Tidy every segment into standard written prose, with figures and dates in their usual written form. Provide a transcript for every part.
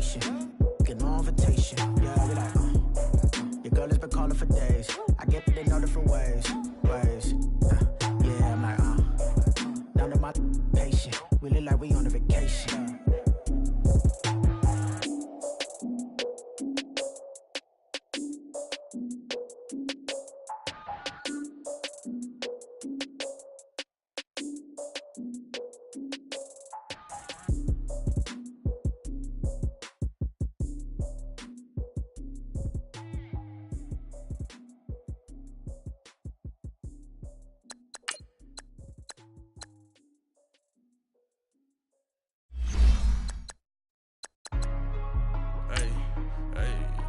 vacation. Get no invitation. Yeah, we like, your girl has been calling for days. I get they know different ways. Yeah, I'm like, none of my patient. We look like we on a vacation.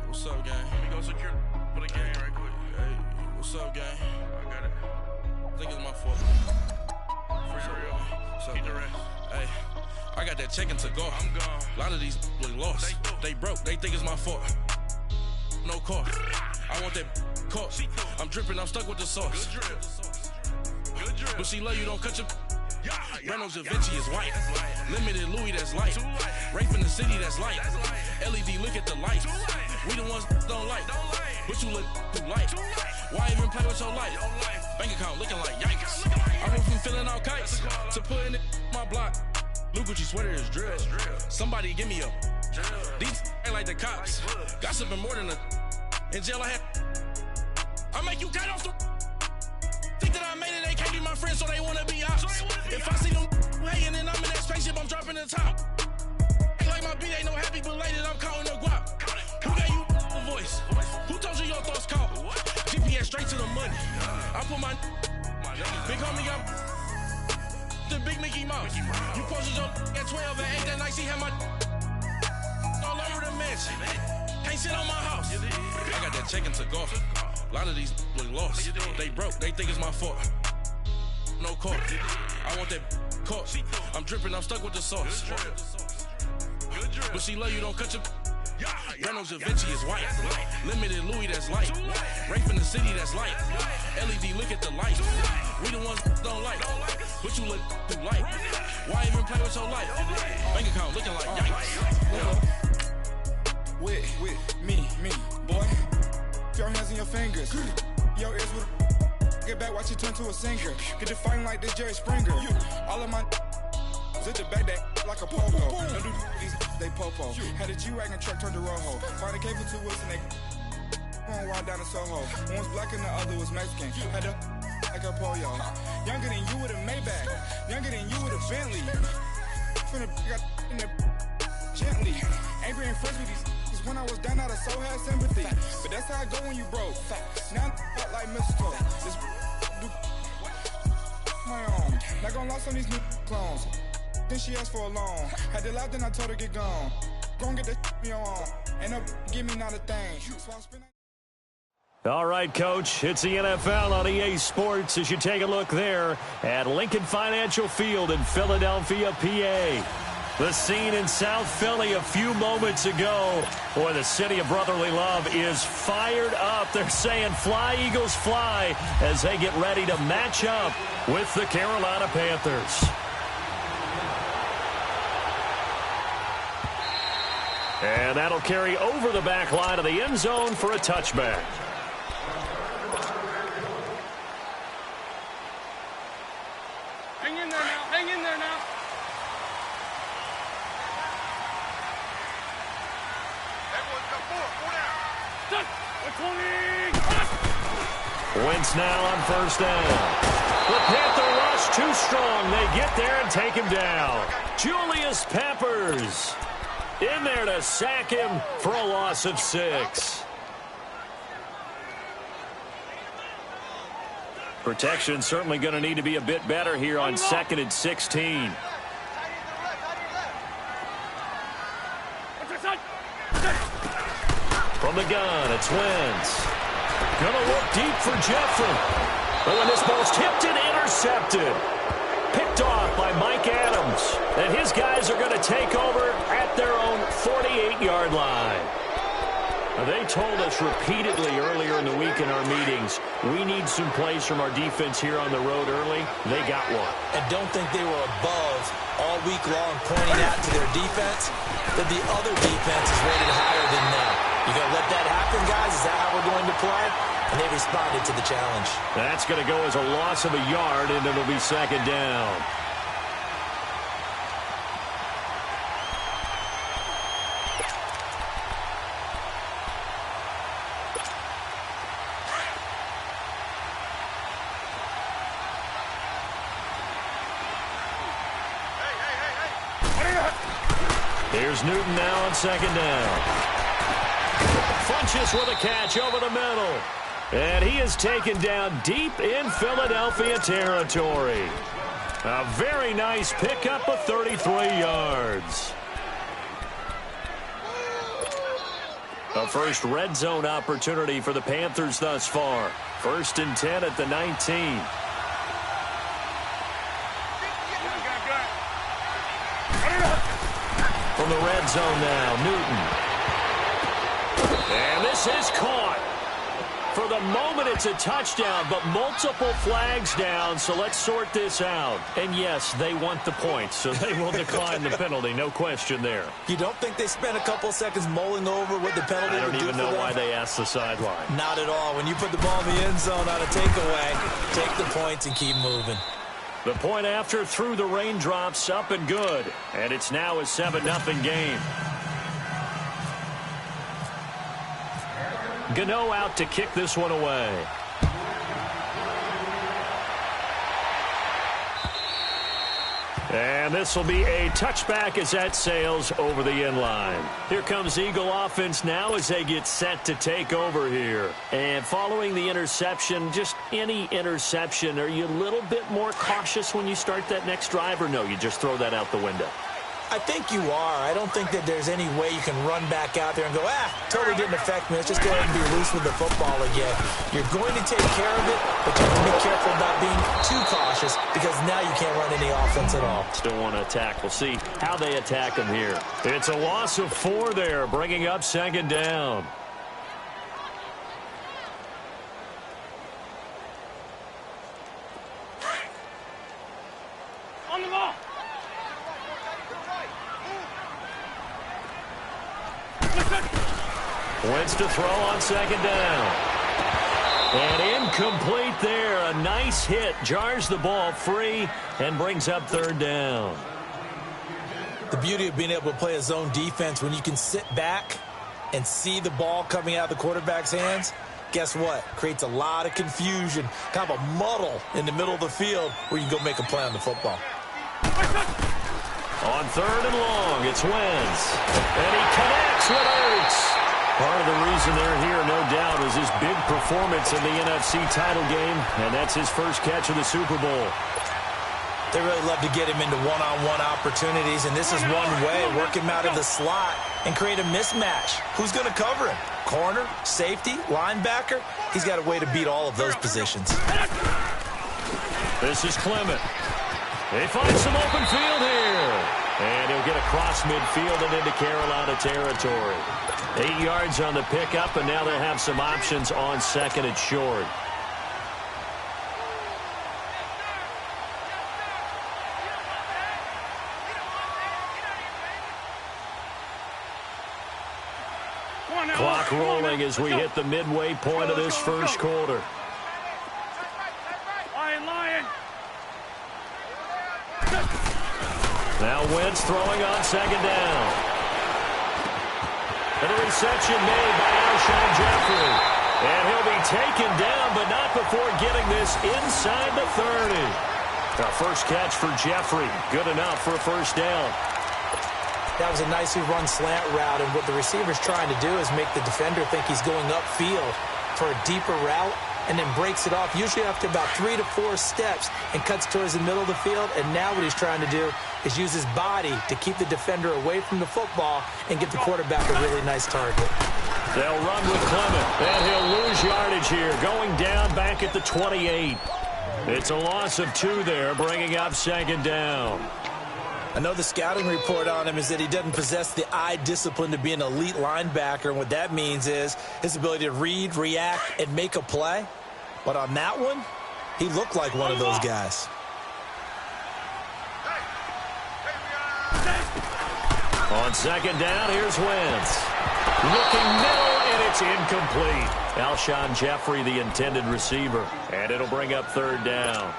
What's up, gang? Let me go secure for the game right quick. Hey, what's up, gang? I got it. I think it's my fault. For real. Keep the rest. Hey, I got that check-in to go. I'm gone. A lot of these look lost. They broke. They think it's my fault. No car. I want that caught. I'm dripping. I'm stuck with the sauce. Good drip. But she love you. Don't cut your. Reynolds Da Vinci is white. Limited Louis, that's light. Rape in the city, that's light. LED, look at the lights. We the ones don't like. But you look too light. Why even play with your life? Bank account looking like yikes. I went from filling out kites to putting it in my block. Blue Gucci sweater is drill. Somebody give me a. These ain't like the cops. Gossiping more than a. In jail I had. I make you cut off the. Think that I made it, they can't be my friends, so they wanna be ops. If I see them hanging and I'm in that spaceship, I'm dropping the top. Ain't like my beat ain't no happy belated, I'm counting the guap. Who gave you the voice? Who told you your thoughts count? GPS straight to the money. I put my big homie got the big Mickey Mouse. You posted your at 12 and 8 that night, she had my all over the mansion. Can't sit on my house. I got that check-in to go. A lot of these look lost. They broke. They think it's my fault. No car. I want that caught. I'm dripping. I'm stuck with the sauce. But she love you. Don't cut your. Reynolds Da Vinci is white. Limited Louis, that's light. Rape in the city, that's light. LED, look at the lights. We the ones don't like. But you look too light. Why even play with your life? Bank account looking like yikes. With me, boy. Your hands in your fingers. Your ears with get back, watch you turn to a singer. Get it fighting like this Jerry Springer. All of my at the back that like a popo. Don't do these they popo. Had a G-Wagon truck turned to Rojo. Find a cable 2 wheels and they on ride down to Soho. One was black and the other was Mexican. Had a like a pollo. Younger than you with a Maybach. Younger than you with a Bentley. Finna got in there gently. Ain't being friends with these. When I was down, I so had sympathy. But that's how I go when you broke. Now I'm like mistletoe. This do my own. Not gonna lost on these new clones. Then she asked for a loan. Had to laugh, then I told her get gone. Gon' get that me on. Ain't no give me not a thing. So I spend. All right, Coach, it's the NFL on EA Sports as you take a look there at Lincoln Financial Field in Philadelphia, PA. The scene in South Philly a few moments ago. Boy, the city of brotherly love is fired up. They're saying fly, Eagles, fly as they get ready to match up with the Carolina Panthers. And that'll carry over the back line of the end zone for a touchback. Hang in there now. Hang in there now. Wentz now on first down. The Panther rush too strong. They get there and take him down. Julius Peppers in there to sack him for a loss of 6. Protection certainly going to need to be a bit better here on 2nd and 16. From the gun, it's Wentz. Gonna look deep for Jeffrey. Oh, and this ball's tipped and intercepted. Picked off by Mike Adams. And his guys are going to take over at their own 48-yard line. They told us repeatedly earlier in the week in our meetings, we need some plays from our defense here on the road early. They got one. And don't think they were above all week long pointing out to their defense that the other defense is rated higher than them. You going to let that happen, guys? Is that how we're going to play? And they responded to the challenge. That's going to go as a loss of a yard, and it'll be second down. Here's Newton now on second down. Funches with a catch over the middle. And he is taken down deep in Philadelphia territory. A very nice pickup of 33 yards. A first red zone opportunity for the Panthers thus far. 1st and 10 at the 19. From the red zone now, Newton. And this is caught. For the moment, it's a touchdown, but multiple flags down, so let's sort this out. And yes, they want the points, so they will decline the penalty, no question there. You don't think they spent a couple seconds mulling over what the penalty would do for them? I don't even know why they asked the sideline. Not at all. When you put the ball in the end zone on a takeaway, take the points and keep moving. The point after through the raindrops, up and good. And it's now a 7-0 game. Gano out to kick this one away. And this will be a touchback as that sails over the end line. Here comes Eagle offense now as they get set to take over here. And following the interception, just any interception, are you a little bit more cautious when you start that next drive, or no, you just throw that out the window? I think you are. I don't think that there's any way you can run back out there and go, totally didn't affect me. Let's just go ahead and be loose with the football again. You're going to take care of it, but you have to be careful about being too cautious because now you can't run any offense at all. Still want to attack. We'll see how they attack them here. It's a loss of 4 there, bringing up second down. On the ball. Wentz to throw on second down. And incomplete there. A nice hit. Jars the ball free and brings up third down. The beauty of being able to play a zone defense when you can sit back and see the ball coming out of the quarterback's hands, guess what? Creates a lot of confusion, kind of a muddle in the middle of the field where you can go make a play on the football. On third and long, it's Wentz. And he connects with Ertz. Part of the reason they're here, no doubt, is his big performance in the NFC title game, and that's his first catch of the Super Bowl. They really love to get him into one-on-one opportunities, and this is one way, work him out of the slot and create a mismatch. Who's going to cover him? Corner, safety, linebacker? He's got a way to beat all of those positions. This is Clement. They find some open field here. And he'll get across midfield and into Carolina territory. 8 yards on the pickup, and now they'll have some options on second and short. Clock rolling as we hit the midway point of this first quarter. Now Wentz throwing on second down. And a reception made by Alshon Jeffrey. And he'll be taken down, but not before getting this inside the 30. Our first catch for Jeffrey. Good enough for a first down. That was a nicely run slant route, and what the receiver's trying to do is make the defender think he's going upfield for a deeper route, and then breaks it off, usually after about 3 to 4 steps, and cuts towards the middle of the field. And now what he's trying to do is use his body to keep the defender away from the football and get the quarterback a really nice target. They'll run with Clement, and he'll lose yardage here, going down back at the 28. It's a loss of 2 there, bringing up second down. I know the scouting report on him is that he doesn't possess the eye discipline to be an elite linebacker, and what that means is his ability to read, react, and make a play. But on that one, he looked like one of those guys. On second down, here's Wentz. Looking middle, and it's incomplete. Alshon Jeffrey, the intended receiver, and it'll bring up third down.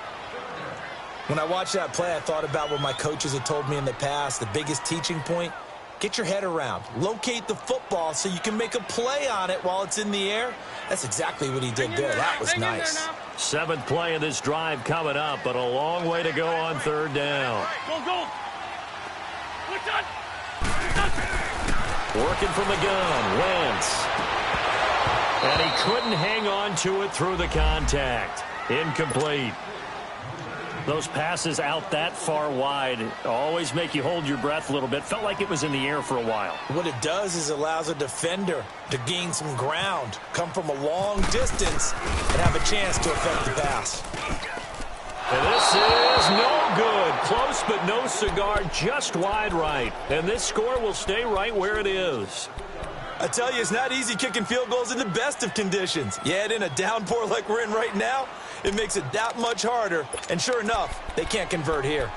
When I watched that play, I thought about what my coaches had told me in the past. The biggest teaching point, get your head around. Locate the football so you can make a play on it while it's in the air. That's exactly what he did there. That was nice. 7th play of this drive coming up, but a long way to go on third down. Go. Working from the gun, Wentz. And he couldn't hang on to it through the contact. Incomplete. Those passes out that far wide always make you hold your breath a little bit. Felt like it was in the air for a while. What it does is it allows a defender to gain some ground, come from a long distance, and have a chance to affect the pass. And this is no good. Close but no cigar, just wide right. And this score will stay right where it is. I tell you, it's not easy kicking field goals in the best of conditions. Yet in a downpour like we're in right now, it makes it that much harder. And sure enough, they can't convert here.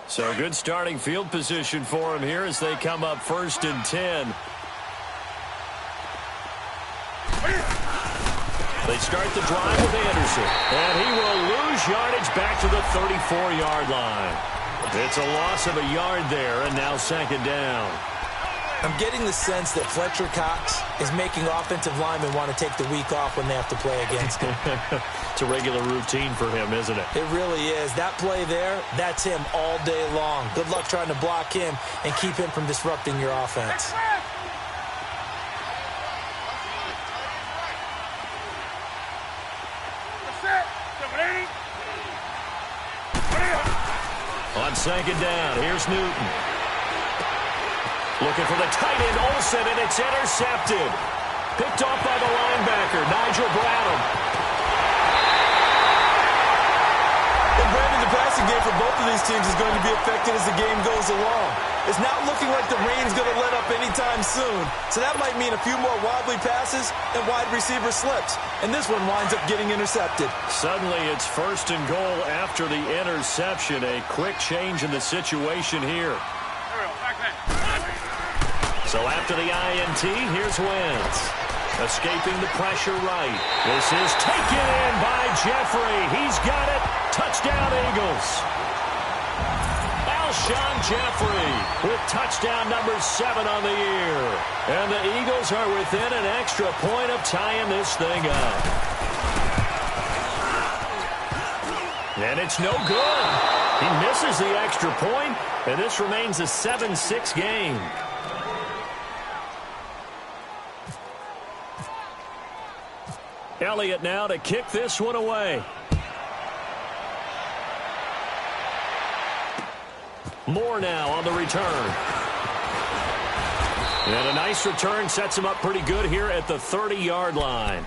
So good starting field position for him here as they come up 1st and 10. They start the drive with Anderson. And he will lose yardage back to the 34-yard line. It's a loss of a yard there, and now 2nd down. I'm getting the sense that Fletcher Cox is making offensive linemen want to take the week off when they have to play against him. It's a regular routine for him, isn't it? It really is. That play there, that's him all day long. Good luck trying to block him and keep him from disrupting your offense. On 2nd down, here's Newton. Looking for the tight end, Olsen, and it's intercepted. Picked off by the linebacker, Nigel Bradham. And Brandon, the passing game for both of these teams is going to be affected as the game goes along. It's not looking like the rain's going to let up anytime soon, so that might mean a few more wobbly passes and wide receiver slips. And this one winds up getting intercepted. Suddenly it's 1st and goal after the interception. A quick change in the situation here. So after the INT, here's Wentz. Escaping the pressure right. This is taken in by Jeffrey. He's got it. Touchdown, Eagles. Alshon Jeffrey with touchdown number 7 on the year. And the Eagles are within an extra point of tying this thing up. And it's no good. He misses the extra point, and this remains a 7-6 game. Elliott now to kick this one away. Moore now on the return. And a nice return sets him up pretty good here at the 30-yard line.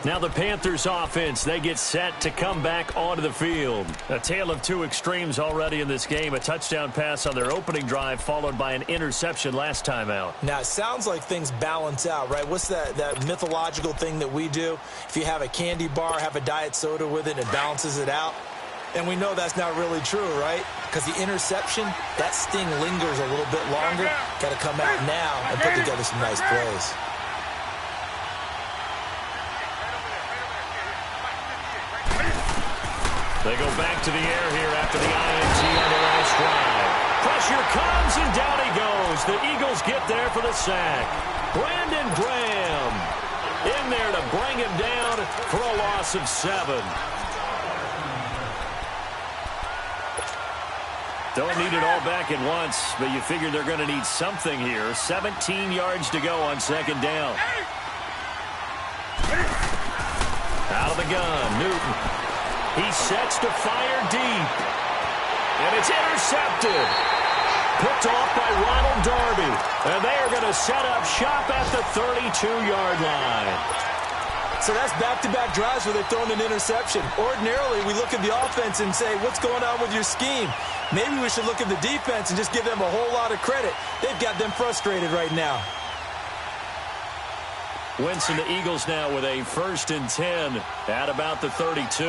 Now the Panthers offense, they get set to come back onto the field. A tale of two extremes already in this game. A touchdown pass on their opening drive followed by an interception last time out. Now it sounds like things balance out, right? What's that mythological thing that we do? If you have a candy bar, have a diet soda with it, and it balances it out. And we know that's not really true, right? Because the interception, that sting lingers a little bit longer. Got to come out now and put together some nice plays. They go back to the air here after the INT on the last drive. Pressure comes, and down he goes. The Eagles get there for the sack. Brandon Graham in there to bring him down for a loss of 7. Don't need it all back at once, but you figure they're going to need something here. 17 yards to go on 2nd down. Out of the gun, Newton. He sets to fire deep. And it's intercepted. Picked off by Ronald Darby. And they are going to set up shop at the 32-yard line. So that's back-to-back drives where they've thrown an interception. Ordinarily, we look at the offense and say, what's going on with your scheme? Maybe we should look at the defense and just give them a whole lot of credit. They've got them frustrated right now. Wentz and the Eagles now with a 1st and 10 at about the 32.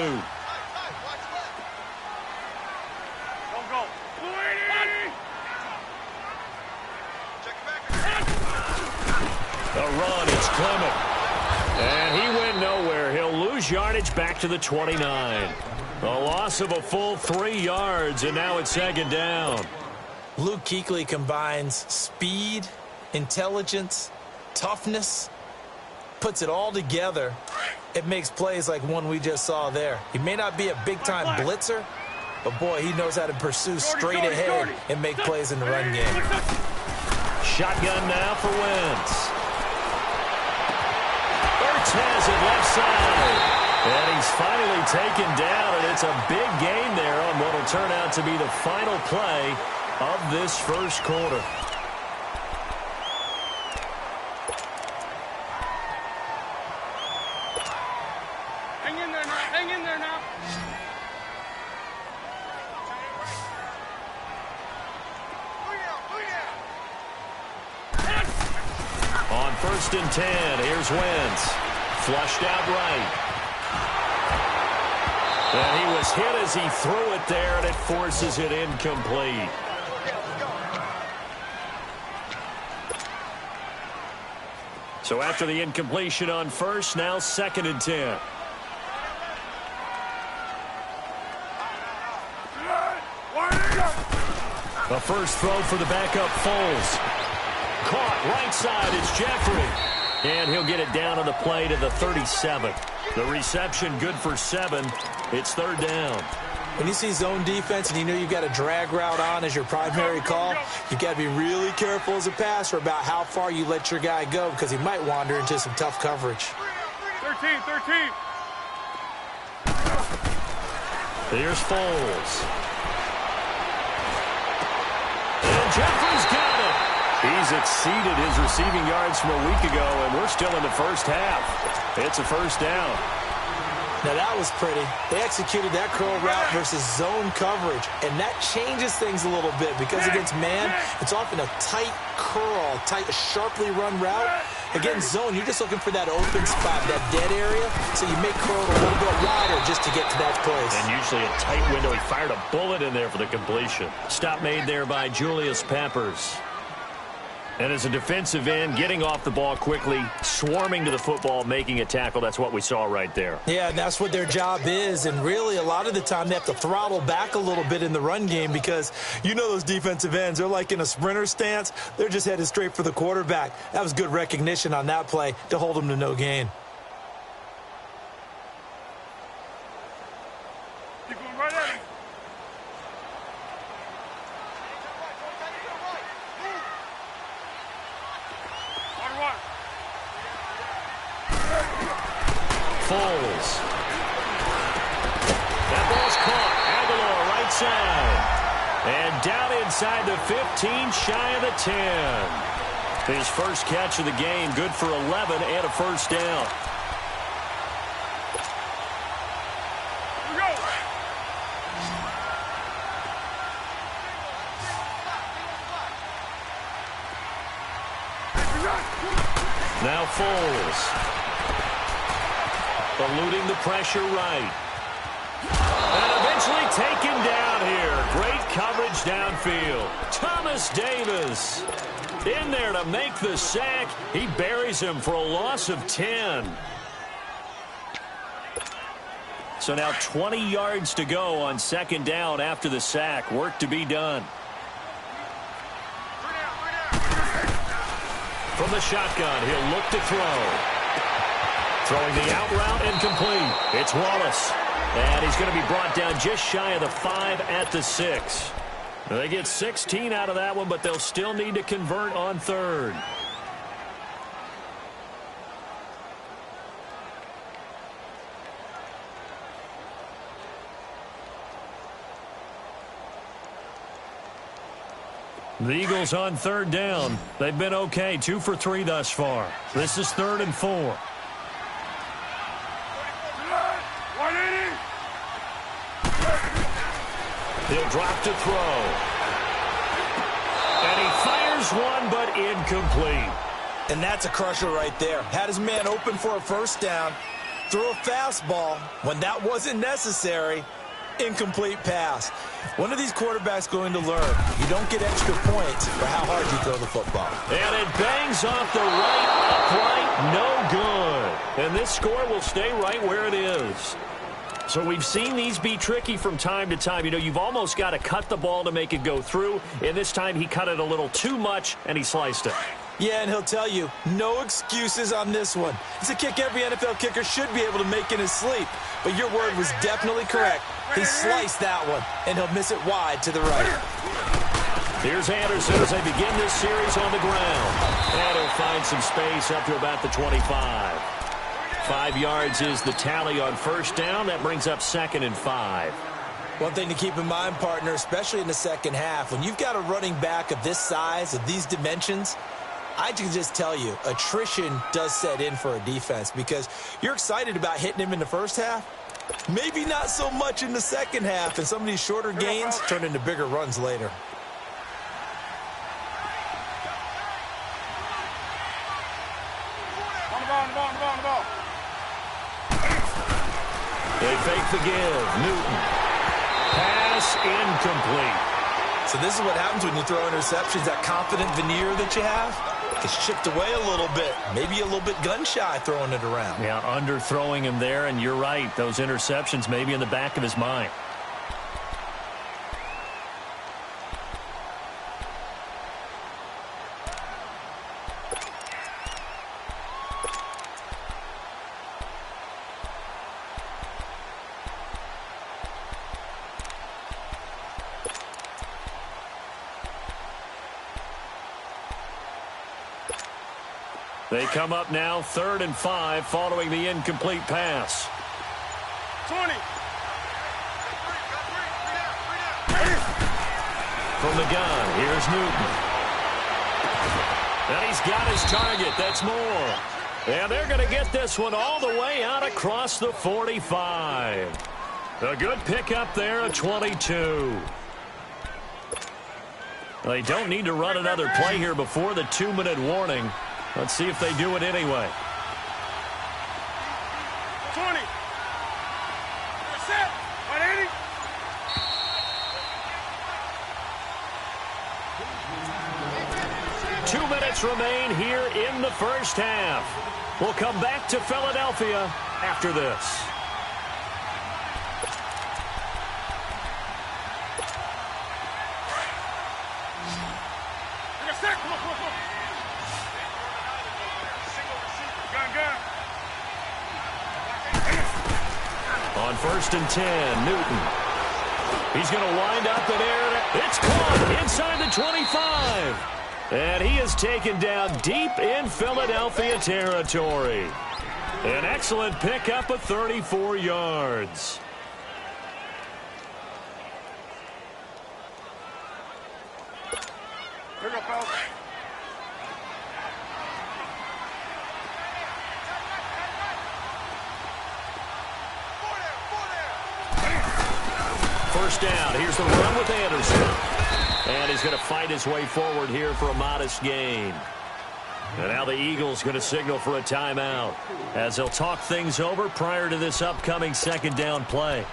A run, it's Clement. And he went nowhere. He'll lose yardage back to the 29. A loss of a full 3 yards, and now it's 2nd down. Luke Kuechly combines speed, intelligence, toughness, puts it all together. It makes plays like one we just saw there. He may not be a big-time blitzer, but, boy, he knows how to pursue straight ahead and make plays in the run game. Shotgun now for Wentz. Has it left side. And he's finally taken down, and it's a big gain there on what will turn out to be the final play of this first quarter. Hang in there now. Hang in there now. On 1st and 10, here's Wentz. Flushed out right. And he was hit as he threw it there, and it forces it incomplete. So after the incompletion on 1st, now 2nd and 10. A first throw for the backup Foles. Caught right side, it's Jeffrey. And he'll get it down on the play to the 37. The reception good for 7. It's 3rd down. When you see zone defense and you know you've got a drag route on as your primary call, you've got to be really careful as a passer about how far you let your guy go because he might wander into some tough coverage. 13. Here's Foles. And Jeffrey's got it. He's exceeded his receiving yards from a week ago, and we're still in the first half. It's a 1st down. Now, that was pretty. They executed that curl route versus zone coverage, and that changes things a little bit because against man, it's often a tight curl, tight, sharply run route. Against zone, you're just looking for that open spot, that dead area, so you make curl a little bit wider just to get to that place. And usually a tight window. He fired a bullet in there for the completion. Stop made there by Julius Peppers. And as a defensive end, getting off the ball quickly, swarming to the football, making a tackle, that's what we saw right there. Yeah, and that's what their job is. And really, a lot of the time, they have to throttle back a little bit in the run game because you know those defensive ends, they're like in a sprinter stance. They're just headed straight for the quarterback. That was good recognition on that play to hold them to no gain. Keep going right at him. Foles. That ball's caught. Aguilar right side. And down inside the 15, shy of the 10. His first catch of the game, good for 11 and a 1st down. Here we go. Now Foles. Eluding the pressure right. And eventually taken down here. Great coverage downfield. Thomas Davis in there to make the sack. He buries him for a loss of 10. So now 20 yards to go on 2nd down after the sack. Work to be done. From the shotgun, he'll look to throw. Throwing the out route incomplete. It's Wallace. And he's going to be brought down just shy of the 5 at the 6. They get 16 out of that one, but they'll still need to convert on 3rd. The Eagles on third down. They've been okay, 2 for 3 thus far. This is 3rd and 4. He'll drop to throw. And he fires one, but incomplete. And that's a crusher right there. Had his man open for a first down, threw a fastball when that wasn't necessary. Incomplete pass. When are these quarterbacks going to learn? You don't get extra points for how hard you throw the football. And it bangs off the right upright, no good. And this score will stay right where it is. So we've seen these be tricky from time to time. You know, you've almost got to cut the ball to make it go through. And this time he cut it a little too much, and he sliced it. Yeah, and he'll tell you, no excuses on this one. It's a kick every NFL kicker should be able to make in his sleep. But your word was definitely correct. He sliced that one, and he'll miss it wide to the right. Here's Anderson as they begin this series on the ground. And he'll find some space up to about the 25. 5 yards is the tally on first down. That brings up 2nd and 5. One thing to keep in mind, partner, especially in the second half, when you've got a running back of this size, of these dimensions, I can just tell you, attrition does set in for a defense because you're excited about hitting him in the first half. Maybe not so much in the second half, and some of these shorter gains turn into bigger runs later. On the ball. They fake the give. Newton. Pass incomplete. So this is what happens when you throw interceptions. That confident veneer that you have gets chipped away a little bit. Maybe a little bit gun-shy throwing it around. Yeah, underthrowing him there, and you're right. Those interceptions may be in the back of his mind. They come up now 3rd and 5 following the incomplete pass. 20. From the gun, here's Newton. And he's got his target. That's more. And they're going to get this one all the way out across the 45. A good pickup there at 22. They don't need to run another play here before the 2-minute warning. Let's see if they do it anyway. 20. Set. 180. Two minutes remain here in the first half. We'll come back to Philadelphia after this. On 1st and 10, Newton. He's going to wind up in air. It's caught inside the 25. And he is taken down deep in Philadelphia territory. An excellent pickup of 34 yards. Here we go, fellas. First down. Here's the run with Anderson. And he's going to fight his way forward here for a modest gain. And now the Eagles going to signal for a timeout as they'll talk things over prior to this upcoming 2nd down play.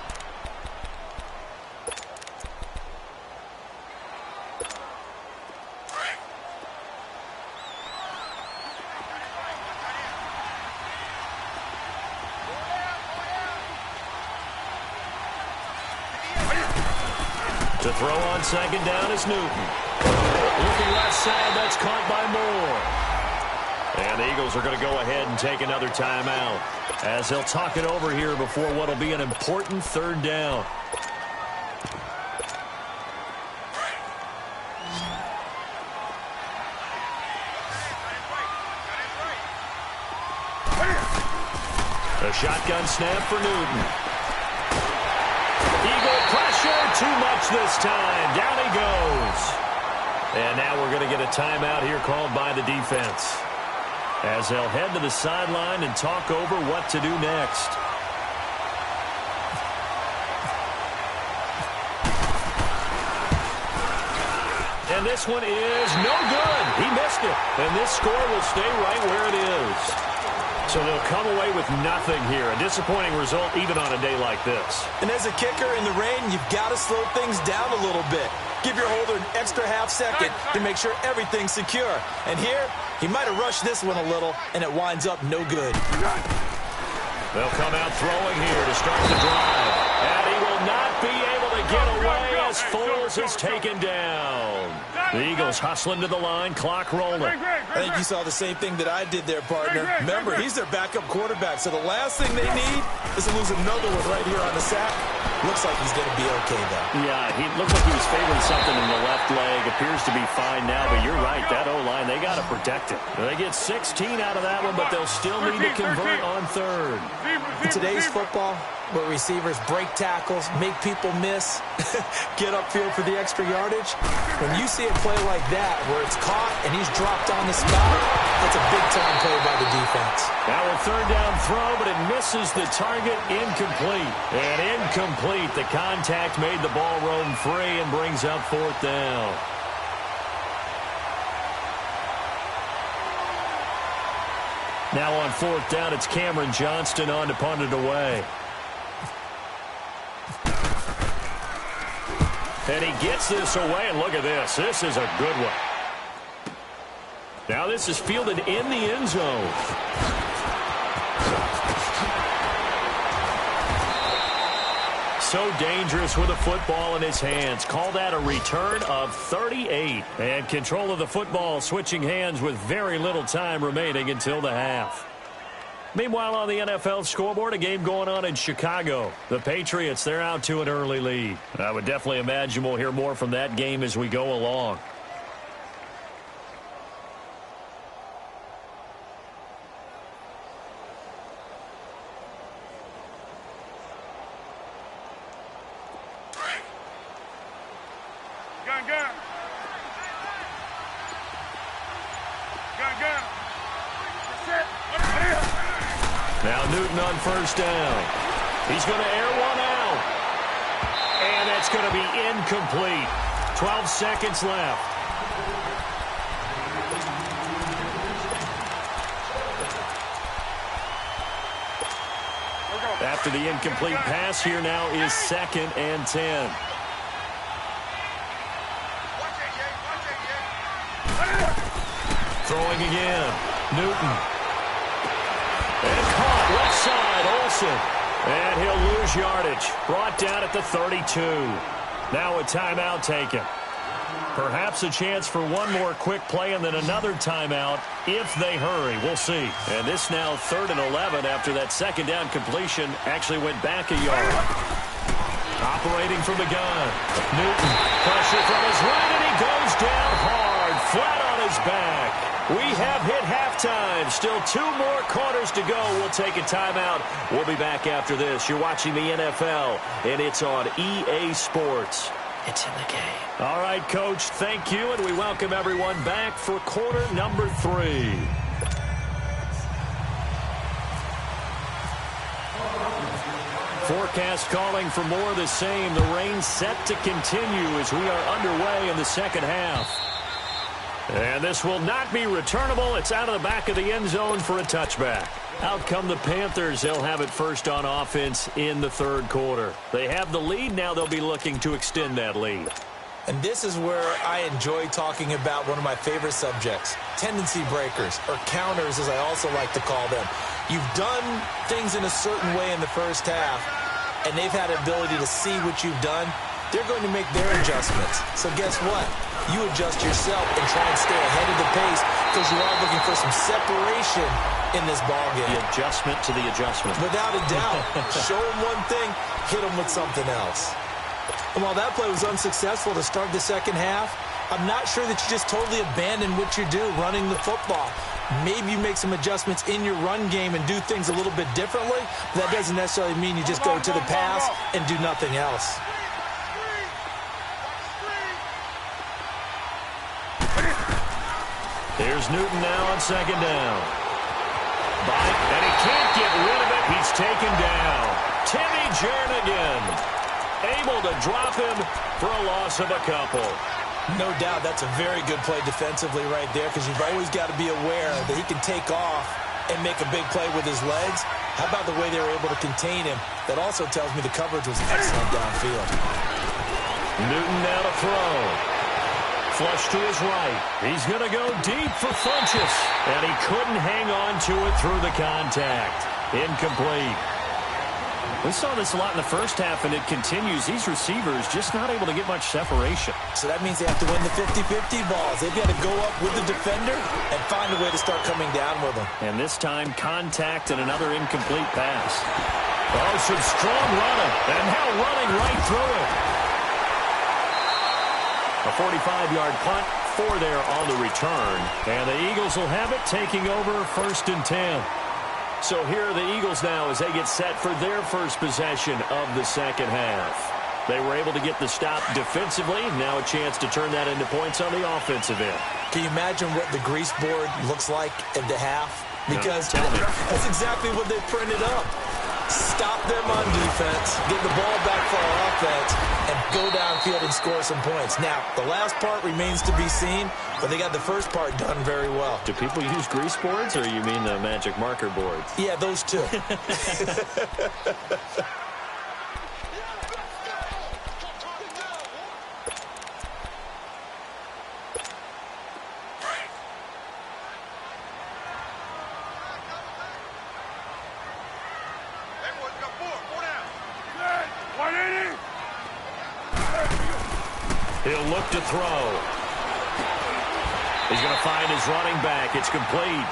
To throw on 2nd down is Newton. Looking left side, that's caught by Moore. And the Eagles are going to go ahead and take another timeout as they'll talk it over here before what will be an important 3rd down. A shotgun snap for Newton. Eagle pressure, too much this time. Down he goes. And now we're going to get a timeout here called by the defense, as they'll head to the sideline and talk over what to do next. And this one is no good. He missed it. And this score will stay right where it is. So they'll come away with nothing here. A disappointing result even on a day like this. And as a kicker in the rain, you've got to slow things down a little bit. Give your holder an extra half second to make sure everything's secure. And here, he might have rushed this one a little, and it winds up no good. They'll come out throwing here to start the drive. And he will not be able to get away as Foles is taken down. The Eagles hustling to the line, clock rolling. I think you saw the same thing that I did there, partner. Remember, he's their backup quarterback, so the last thing they need is to lose another one right here on the sack. Looks like he's going to be okay, though. Yeah, he looked like he was favoring something in the left leg. Appears to be fine now, but you're right. That O-line, they got to protect it. They get 16 out of that one, but they'll still need to convert on third. In today's football, where receivers break tackles, make people miss, get upfield for the extra yardage, when you see a play like that where it's caught and he's dropped on the spot, that's a big-time play by the defense. Now a third down throw, but it misses the target. Incomplete. And incomplete. The contact made the ball roam free and brings up fourth down. Now on fourth down, it's Cameron Johnston on to punt it away. And he gets this away, and look at this. This is a good one. Now this is fielded in the end zone. So dangerous with a football in his hands. Call that a return of 38. And control of the football switching hands with very little time remaining until the half. Meanwhile, on the NFL scoreboard, a game going on in Chicago. The Patriots, they're out to an early lead. I would definitely imagine we'll hear more from that game as we go along. Now Newton on first down. He's going to air one out. And that's going to be incomplete. 12 seconds left. After the incomplete pass, here now is 2nd and 10. Throwing again. Newton. And caught left side, Olsen. And he'll lose yardage. Brought down at the 32. Now a timeout taken. Perhaps a chance for one more quick play and then another timeout if they hurry. We'll see. And this now 3rd and 11 after that second down completion actually went back a yard. Operating from the gun. Newton, pressure from his right, and he goes down hard, flat on his back. We have hit halftime. Still 2 more quarters to go. We'll take a timeout. We'll be back after this. You're watching the NFL, and it's on EA Sports. It's in the game. All right, Coach, thank you, and we welcome everyone back for quarter number 3. Forecast calling for more of the same. The rain set to continue as we are underway in the second half. And this will not be returnable. It's out of the back of the end zone for a touchback. Out come the Panthers. They'll have it first on offense in the 3rd quarter. They have the lead. Now they'll be looking to extend that lead. And this is where I enjoy talking about one of my favorite subjects, tendency breakers, or counters as I also like to call them. You've done things in a certain way in the first half, and they've had the ability to see what you've done. They're going to make their adjustments. So guess what? You adjust yourself and try and stay ahead of the pace because you are looking for some separation in this ballgame. The adjustment to the adjustment. Without a doubt. Show them one thing, hit them with something else. And while that play was unsuccessful to start the second half, I'm not sure that you just totally abandon what you do running the football. Maybe you make some adjustments in your run game and do things a little bit differently. But that doesn't necessarily mean you just go to the pass and do nothing else. Here's Newton now on second down. And he can't get rid of it. He's taken down. Timmy Jernigan able to drop him for a loss of a couple. No doubt that's a very good play defensively right there, because you've always got to be aware that he can take off and make a big play with his legs. How about the way they were able to contain him? That also tells me the coverage was excellent downfield. Newton now to throw. Flush to his right. He's going to go deep for Funchess. And he couldn't hang on to it through the contact. Incomplete. We saw this a lot in the first half, and it continues. These receivers just not able to get much separation. So that means they have to win the 50-50 balls. They've got to go up with the defender and find a way to start coming down with them. And this time, contact and another incomplete pass. Oh, some strong running. And now running right through it. A 45-yard punt, 4 there on the return. And the Eagles will have it, taking over 1st and 10. So here are the Eagles now as they get set for their first possession of the second half. They were able to get the stop defensively. Now a chance to turn that into points on the offensive end. Can you imagine what the grease board looks like at the half? Because that's exactly what they printed up. Stop them on defense, get the ball back for our offense, and go downfield and score some points. Now, the last part remains to be seen, but they got the first part done very well. Do people use grease boards, or you mean the magic marker boards? Yeah, those two. He'll look to throw. He's going to find his running back. It's complete.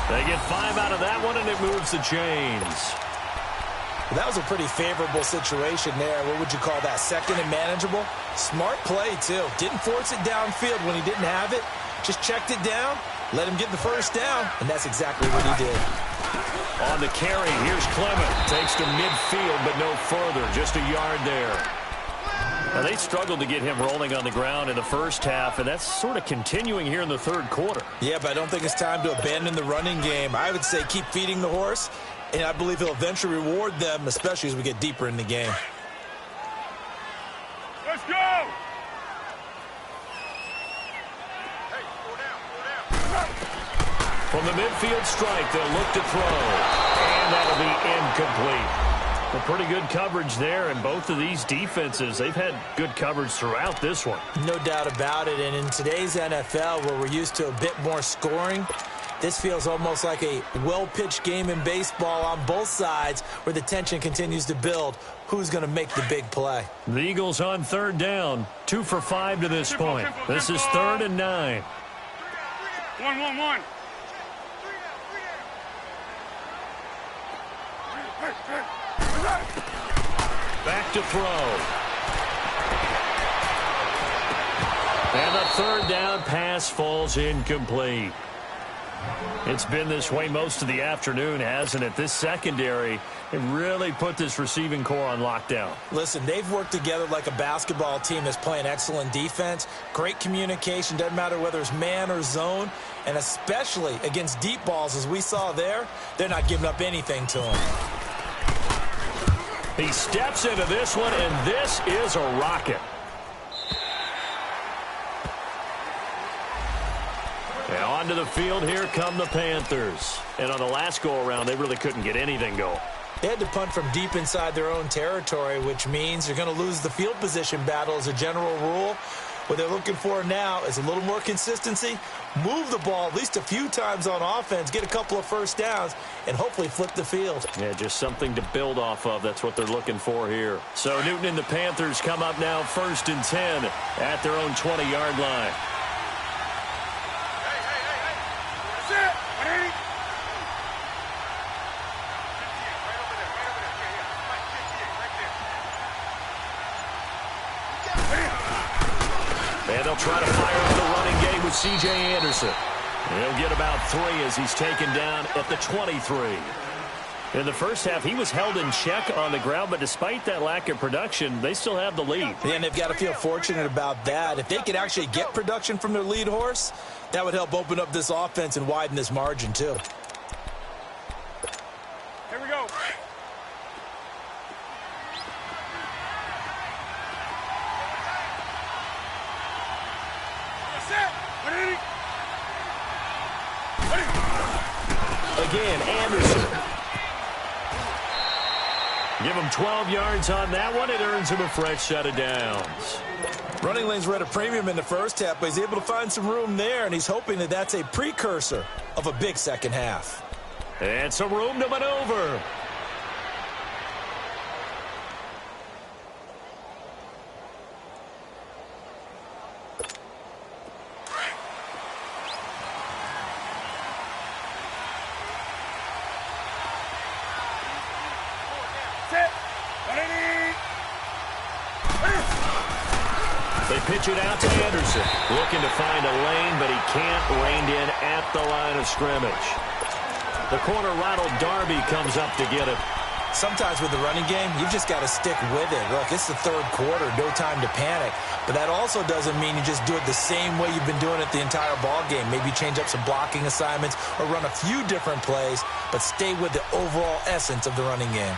They get 5 out of that one, and it moves the chains. Well, that was a pretty favorable situation there. What would you call that? Second and manageable? Smart play, too. Didn't force it downfield when he didn't have it. Just checked it down, let him get the first down, and that's exactly what he did. On the carry, here's Clement. Takes to midfield, but no further. Just a yard there. Now, they struggled to get him rolling on the ground in the first half, and that's sort of continuing here in the third quarter. Yeah, but I don't think it's time to abandon the running game. I would say keep feeding the horse, and I believe he'll eventually reward them, especially as we get deeper in the game. Let's go! From the midfield strike, they'll look to throw, and that'll be incomplete. Well, pretty good coverage there, and both of these defenses, they've had good coverage throughout this one. No doubt about it, and in today's NFL, where we're used to a bit more scoring, this feels almost like a well-pitched game in baseball on both sides, where the tension continues to build. Who's going to make the big play? The Eagles on third down, 2 for 5 to this point. This is 3rd and 9. 1-1-1. Back to throw. And the 3rd down pass falls incomplete. It's been this way most of the afternoon, hasn't it? This secondary, it really put this receiving core on lockdown. Listen, they've worked together like a basketball team that's playing excellent defense. Great communication, doesn't matter whether it's man or zone. And especially against deep balls, as we saw there, they're not giving up anything to them. He steps into this one, and this is a rocket. And onto the field, here come the Panthers. And on the last go-around, they really couldn't get anything going. They had to punt from deep inside their own territory, which means you're going to lose the field position battle as a general rule. What they're looking for now is a little more consistency, move the ball at least a few times on offense, get a couple of first downs, and hopefully flip the field. Yeah, just something to build off of. That's what they're looking for here. So Newton and the Panthers come up now 1st and 10 at their own 20-yard line. That's it. 180. And they'll try to fire up the running game with C.J. Anderson. He'll get about 3 as he's taken down at the 23. In the first half, he was held in check on the ground, but despite that lack of production, they still have the lead. And they've got to feel fortunate about that. If they could actually get production from their lead horse, that would help open up this offense and widen this margin, too. Here we go. Again, Anderson. Give him 12 yards on that one. It earns him a fresh set of downs. Running lanes were at a premium in the first half, but he's able to find some room there, and he's hoping that that's a precursor of a big second half. And some room to maneuver. They pitch it out to Anderson. Looking to find a lane, but he can't rein in at the line of scrimmage. The corner rattled Darby comes up to get it. Sometimes with the running game, you've just got to stick with it. Look, it's the third quarter, no time to panic. But that also doesn't mean you just do it the same way you've been doing it the entire ball game. Maybe change up some blocking assignments or run a few different plays, but stay with the overall essence of the running game.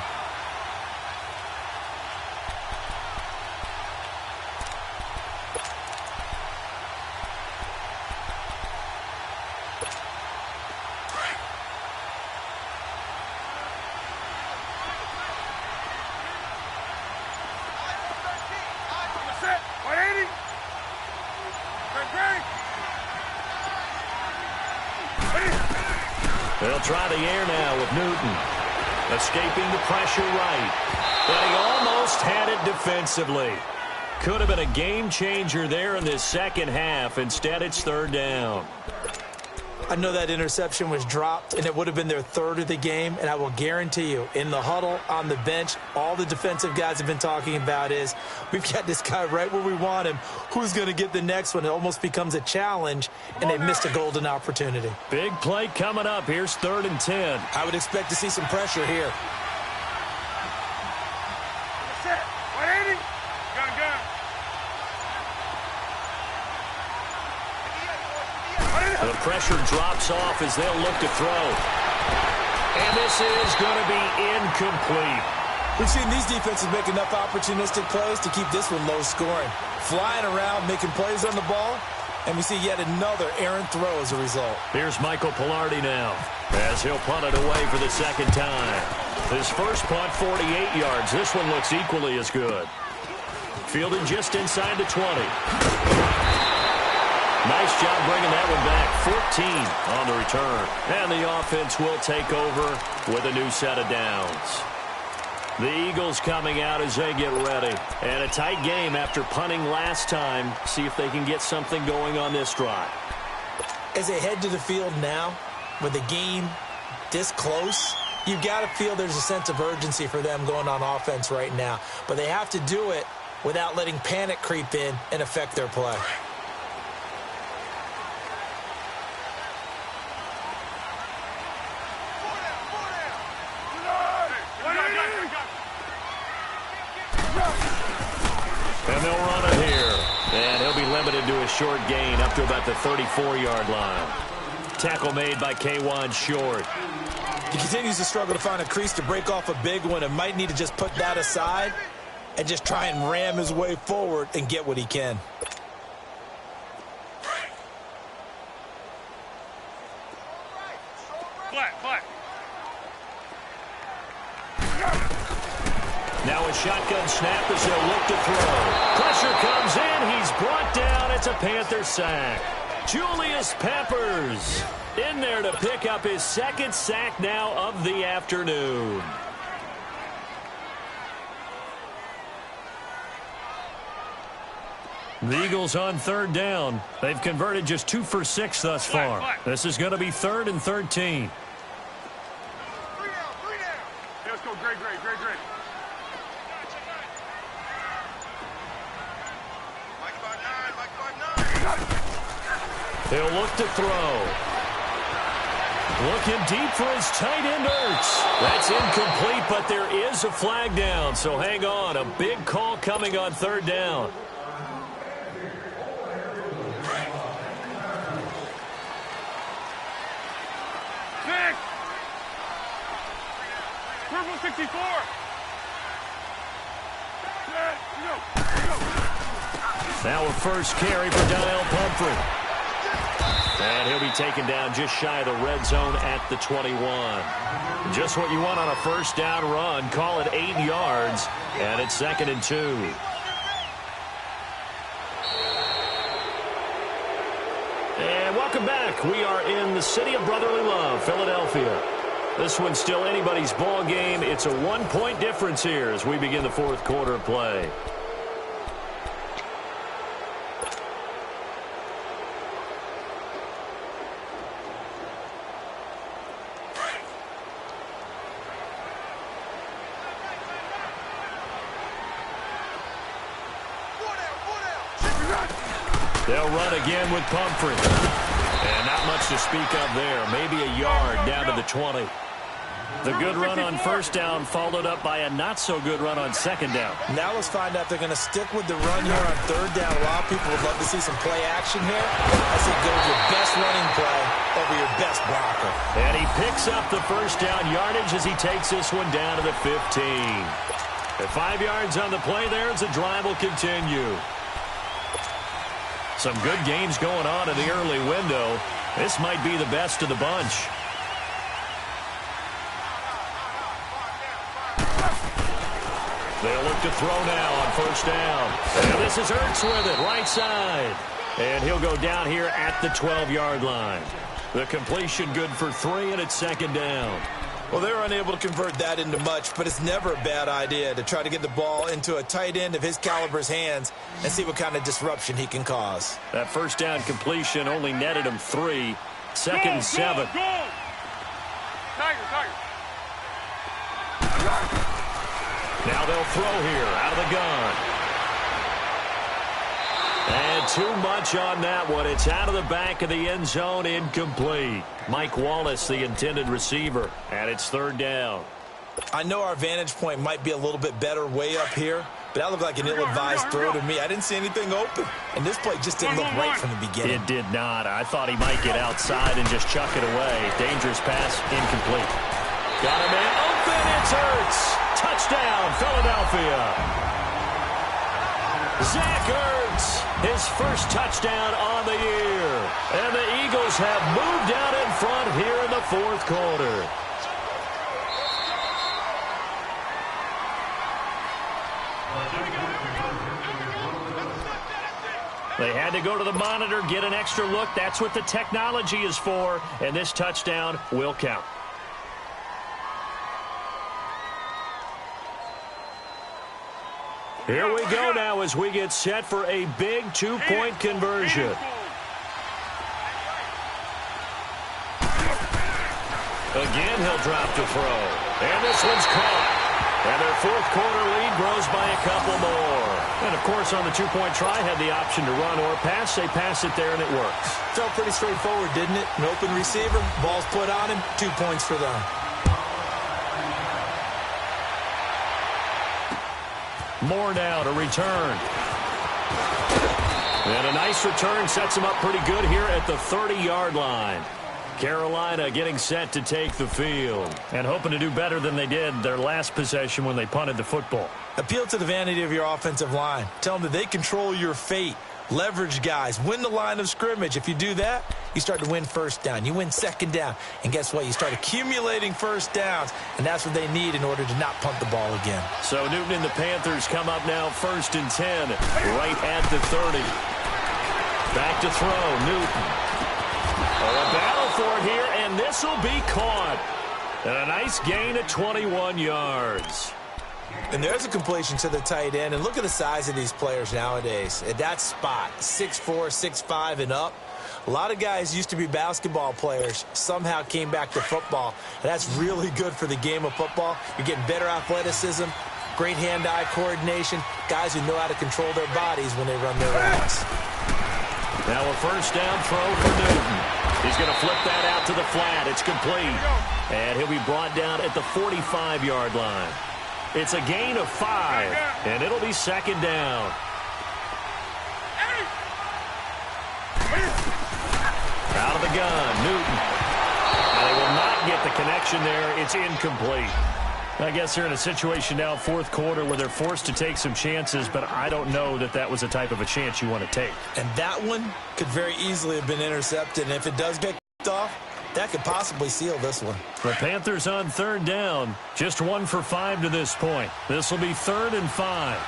They'll try the air now with Newton. Escaping the pressure right. But he almost had it defensively. Could have been a game changer there in this second half. Instead, it's third down. I know that interception was dropped, and it would have been their third of the game, and I will guarantee you, in the huddle, on the bench, all the defensive guys have been talking about is, we've got this guy right where we want him. Who's going to get the next one? It almost becomes a challenge, and they missed a golden opportunity. Big play coming up. Here's 3rd and 10. I would expect to see some pressure here. The pressure drops off as they'll look to throw. And this is going to be incomplete. We've seen these defenses make enough opportunistic plays to keep this one low scoring. Flying around, making plays on the ball, and we see yet another errant throw as a result. Here's Michael Pilardi now as he'll punt it away for the second time. His first punt, 48 yards. This one looks equally as good. Fielded just inside the 20. Nice job bringing that one back. 14 on the return. And the offense will take over with a new set of downs. The Eagles coming out as they get ready. And a tight game after punting last time. See if they can get something going on this drive. As they head to the field now, with the game this close, you've got to feel there's a sense of urgency for them going on offense right now. But they have to do it without letting panic creep in and affect their play. And they'll run it here. And he'll be limited to a short gain up to about the 34-yard line. Tackle made by K'Wan Short. He continues to struggle to find a crease to break off a big one and might need to just put that aside and just try and ram his way forward and get what he can. Flat. Now a shotgun snap as they'll look to throw. Pressure comes in. He's brought down. It's a Panther sack. Julius Peppers in there to pick up his second sack now of the afternoon. The Eagles on 3rd down. They've converted just 2 for 6 thus far. This is going to be 3rd and 13. 3 down. Hey, let's go. Great. Mike 5-9. They'll look to throw. Looking deep for his tight end, Ertz. That's incomplete, but there is a flag down, so hang on. A big call coming on third down. Six. Purple 64. Now a first carry for Donnell Pumphrey. And he'll be taken down just shy of the red zone at the 21. Just what you want on a first down run. Call it 8 yards, and it's 2nd and 2. And welcome back. We are in the city of brotherly love, Philadelphia. This one's still anybody's ball game. It's a 1-point difference here as we begin the fourth quarter of play. They'll run again with Pumphrey. And not much to speak of there. Maybe a yard down to the 20. The good run on first down followed up by a not-so-good run on second down. Now let's find out if they're going to stick with the run here on third down. A lot of people would love to see some play action here. I say go with your best running play over your best blocker. And he picks up the first down yardage as he takes this one down to the 15. At 5 yards on the play there as the drive will continue. Some good games going on in the early window. This might be the best of the bunch. They'll look to throw now on first down. And this is Ertz with it, right side. And he'll go down here at the 12-yard line. The completion good for 3, and it's 2nd down. Well, they were unable to convert that into much, but it's never a bad idea to try to get the ball into a tight end of his caliber's hands and see what kind of disruption he can cause. That first down completion only netted him 3. 2nd and 7. Tiger. Now they'll throw here out of the gun. And too much on that one. It's out of the back of the end zone, incomplete. Mike Wallace, the intended receiver, and it's 3rd down. I know our vantage point might be a little bit better way up here, but that looked like an ill-advised throw to me. I didn't see anything open, and this play just didn't look right from the beginning. It did not. I thought he might get outside and just chuck it away. Dangerous pass, incomplete. Got a man open. It's Ertz. Touchdown, Philadelphia. Zach Ertz, his first touchdown on the year. And the Eagles have moved out in front here in the fourth quarter. They had to go to the monitor, get an extra look. That's what the technology is for, and this touchdown will count. Here we go now as we get set for a big 2-point conversion. Again, he'll drop to throw. And this one's caught. And their fourth quarter lead grows by a couple more. And, of course, on the 2-point try, had the option to run or pass. They pass it there, and it works. Felt pretty straightforward, didn't it? An open receiver, ball's put on him, 2 points for them. More now to return. And a nice return sets him up pretty good here at the 30-yard line. Carolina getting set to take the field and hoping to do better than they did their last possession when they punted the football. Appeal to the vanity of your offensive line. Tell them that they control your fate. Leverage guys. Win the line of scrimmage. If you do that, you start to win first down. You win second down. And guess what? You start accumulating first downs. And that's what they need in order to not punt the ball again. So Newton and the Panthers come up now 1st and 10. Right at the 30. Back to throw. Newton. A battle for it here. And this will be caught. And a nice gain of 21 yards. And there's a completion to the tight end. And look at the size of these players nowadays. At that spot, 6'4", 6'5", and up. A lot of guys used to be basketball players, somehow came back to football. And that's really good for the game of football. You're getting better athleticism, great hand-eye coordination, guys who know how to control their bodies when they run their routes. Now a first down throw for Newton. He's going to flip that out to the flat. It's complete. And he'll be brought down at the 45-yard line. It's a gain of 5, and it'll be second down. Out of the gun, Newton. And they will not get the connection there. It's incomplete. I guess they're in a situation now, fourth quarter, where they're forced to take some chances, but I don't know that that was the type of a chance you want to take. And that one could very easily have been intercepted, and if it does get off, that could possibly seal this one. The Panthers on third down, just 1 for 5 to this point. This will be 3rd and 5.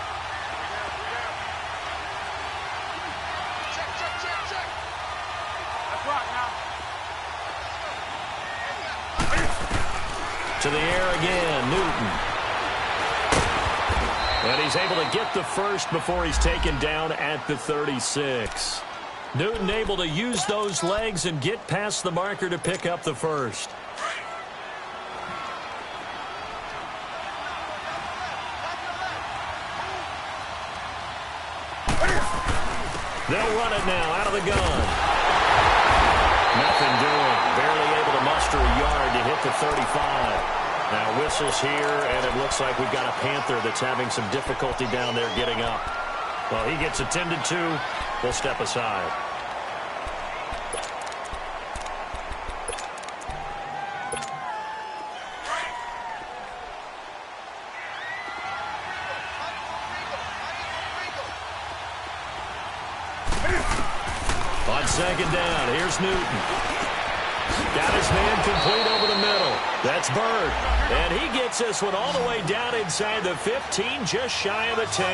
To the air again, Newton. And he's able to get the first before he's taken down at the 36. Newton able to use those legs and get past the marker to pick up the first. They'll run it now out of the gun. Nothing doing. Barely able to muster a yard to hit the 35. Now whistles here, and it looks like we've got a Panther that's having some difficulty down there getting up. Well, he gets attended to. We'll step aside. On second down, here's Newton. Got his man complete over the middle. That's Bird. And he gets this one all the way down inside the 15, just shy of the 10.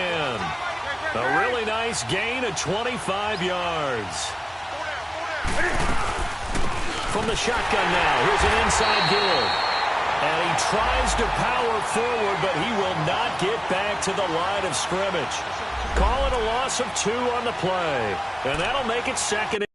A really nice gain of 25 yards. From the shotgun now, here's an inside give. And he tries to power forward, but he will not get back to the line of scrimmage. Call it a loss of 2 on the play. And that'll make it second. And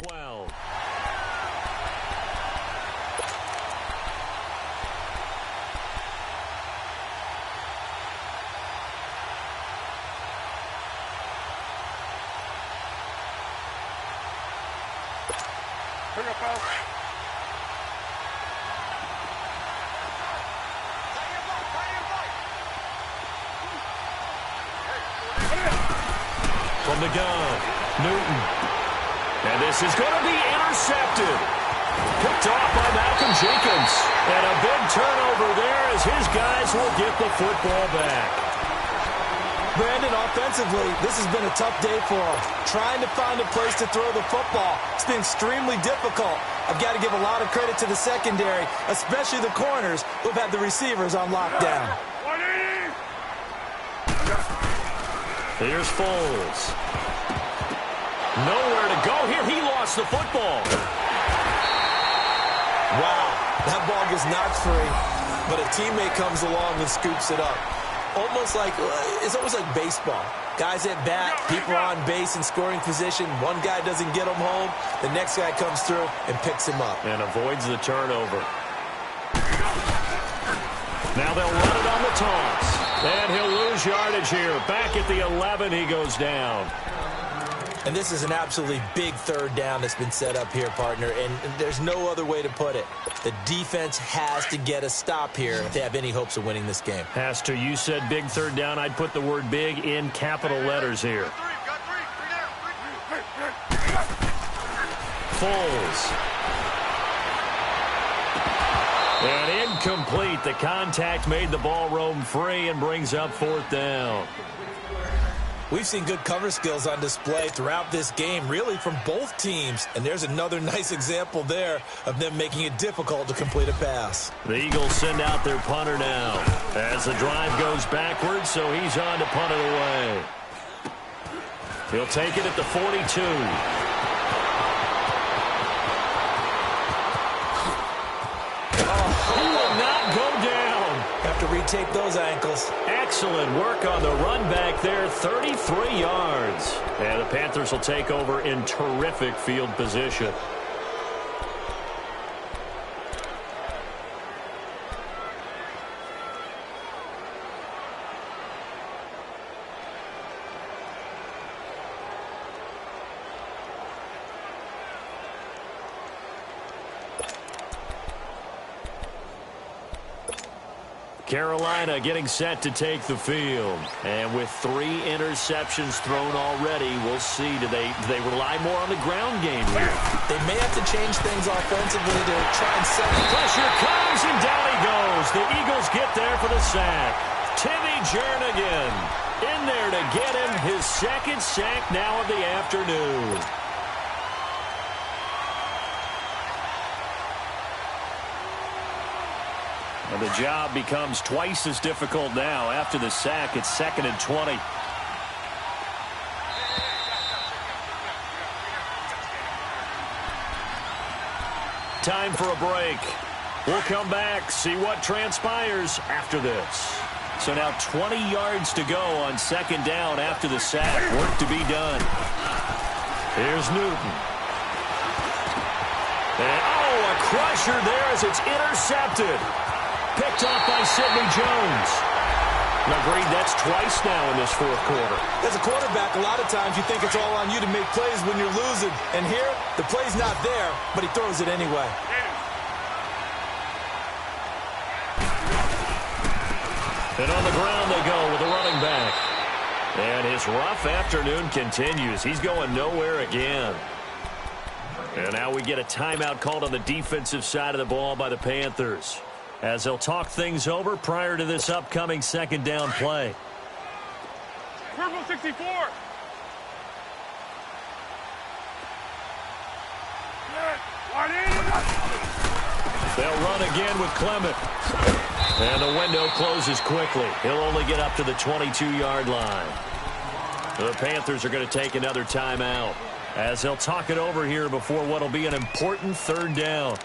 12. Bring up, Al. From the gun, Newton. And this is going to be intercepted. Picked off by Malcolm Jenkins. And a big turnover there as his guys will get the football back. Brandon, offensively, this has been a tough day for him. Trying to find a place to throw the football. It's been extremely difficult. I've got to give a lot of credit to the secondary, especially the corners who've had the receivers on lockdown. Here's Foles. Nowhere to go here. He lost the football. Wow, that ball gets knocked free, but a teammate comes along and scoops it up. It's almost like baseball. Guys at bat, people are on base in scoring position. One guy doesn't get him home. The next guy comes through and picks him up. And avoids the turnover. Now they'll run it on the toss. And he'll lose yardage here. Back at the 11, he goes down. And this is an absolutely big third down that's been set up here, partner, and there's no other way to put it. The defense has to get a stop here if they have any hopes of winning this game. Has to. You said big third down. I'd put the word big in capital letters here. Foles. And incomplete. The contact made the ball roam free and brings up fourth down. We've seen good cover skills on display throughout this game, really from both teams. And there's another nice example there of them making it difficult to complete a pass. The Eagles send out their punter now as the drive goes backwards, so he's on to punt it away. He'll take it at the 42. He will not go down. After reading take those ankles. Excellent work on the run back there, 33 yards. And the Panthers will take over in terrific field position. Carolina getting set to take the field. And with 3 interceptions thrown already, we'll see. Do they rely more on the ground game here? They may have to change things offensively to try and set. Pressure comes, and down he goes. The Eagles get there for the sack. Timmy Jernigan in there to get him his second sack now of the afternoon. And the job becomes twice as difficult now. After the sack, it's 2nd and 20. Time for a break. We'll come back, see what transpires after this. So now 20 yards to go on 2nd down after the sack. Work to be done. Here's Newton. And, a crusher there as it's intercepted. Picked off by Sidney Jones. Agreed, that's twice now in this 4th quarter. As a quarterback, a lot of times you think it's all on you to make plays when you're losing. And here, the play's not there, but he throws it anyway. And on the ground they go with the running back. And his rough afternoon continues. He's going nowhere again. And now we get a timeout called on the defensive side of the ball by the Panthers, as they'll talk things over prior to this upcoming 2nd down play. Purple 64. They'll run again with Clement. And the window closes quickly. He'll only get up to the 22-yard line. The Panthers are going to take another timeout, as they'll talk it over here before what will be an important 3rd down.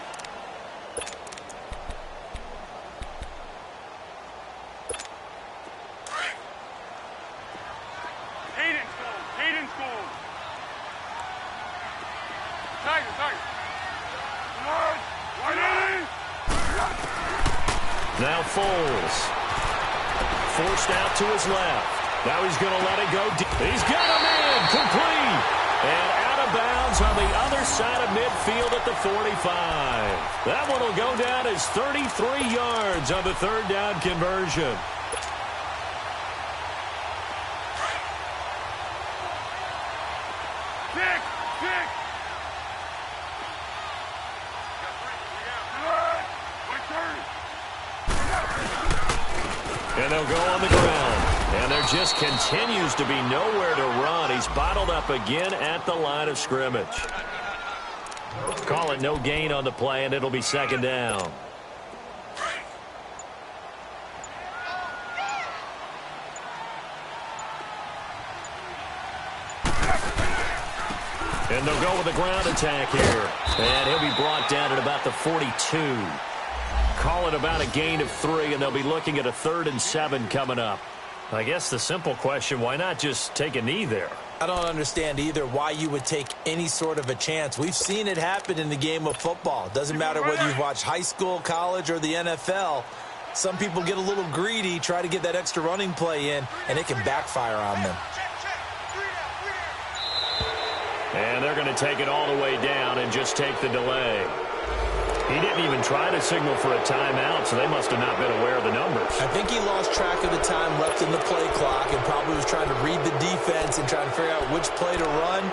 Now Foles. Forced out to his left. Now he's going to let it go. He's got him in. Complete. And out of bounds on the other side of midfield at the 45. That one will go down as 33 yards on the 3rd down conversion. And they'll go on the ground. And there just continues to be nowhere to run. He's bottled up again at the line of scrimmage. Call it no gain on the play, and it'll be 2nd down. And they'll go with the ground attack here. And he'll be brought down at about the 42. Call it about a gain of 3, and they'll be looking at a 3rd and 7 coming up. I guess the simple question, why not just take a knee there? I don't understand either why you would take any sort of a chance. We've seen it happen in the game of football. It doesn't matter whether you've watched high school, college, or the NFL. Some people get a little greedy, try to get that extra running play in, and it can backfire on them. And they're going to take it all the way down and just take the delay. He didn't even try to signal for a timeout, so they must have not been aware of the numbers. I think he lost track of the time left in the play clock and probably was trying to read the defense and trying to figure out which play to run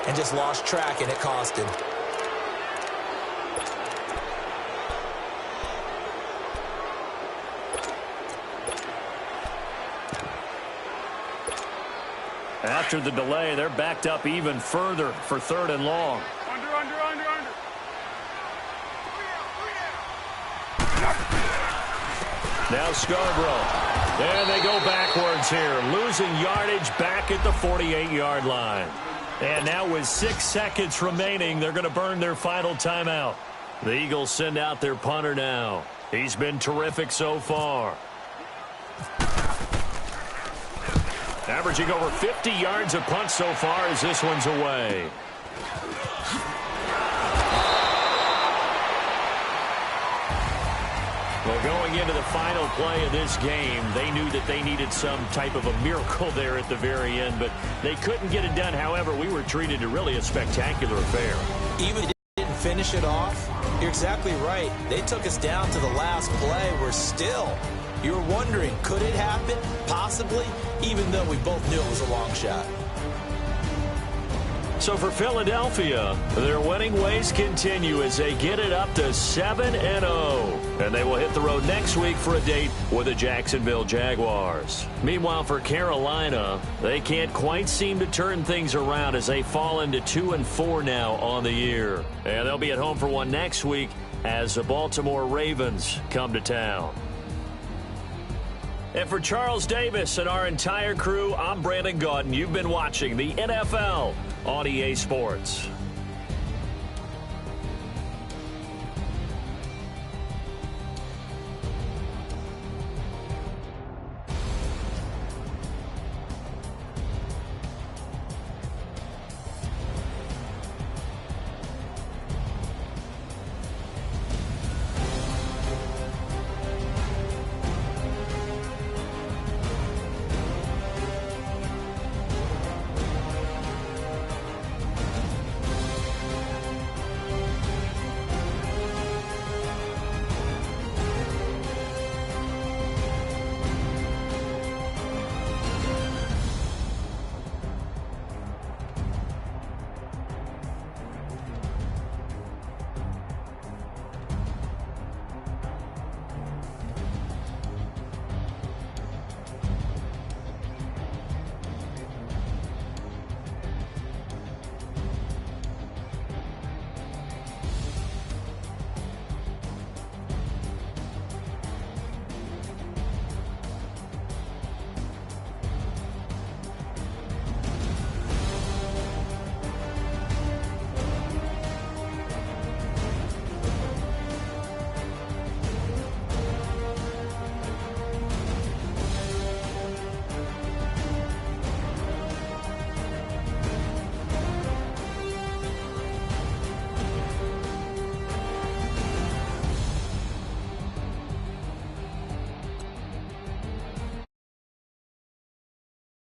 and just lost track, and it cost him. After the delay, they're backed up even further for 3rd and long. Under. Now Scarborough. And they go backwards here, losing yardage back at the 48-yard line. And now with 6 seconds remaining, they're going to burn their final timeout. The Eagles send out their punter now. He's been terrific so far. Averaging over 50 yards a punt so far as this one's away. Well, going into the final play of this game, they knew that they needed some type of a miracle there at the very end, but they couldn't get it done. However, we were treated to really a spectacular affair. Even if they didn't finish it off, you're exactly right. They took us down to the last play. We're still, you're wondering, could it happen? Possibly, even though we both knew it was a long shot. So for Philadelphia, their winning ways continue as they get it up to 7-0. And they will hit the road next week for a date with the Jacksonville Jaguars. Meanwhile, for Carolina, they can't quite seem to turn things around as they fall into 2-4 now on the year. And they'll be at home for one next week as the Baltimore Ravens come to town. And for Charles Davis and our entire crew, I'm Brandon Gaudin. You've been watching the NFL on EA Sports.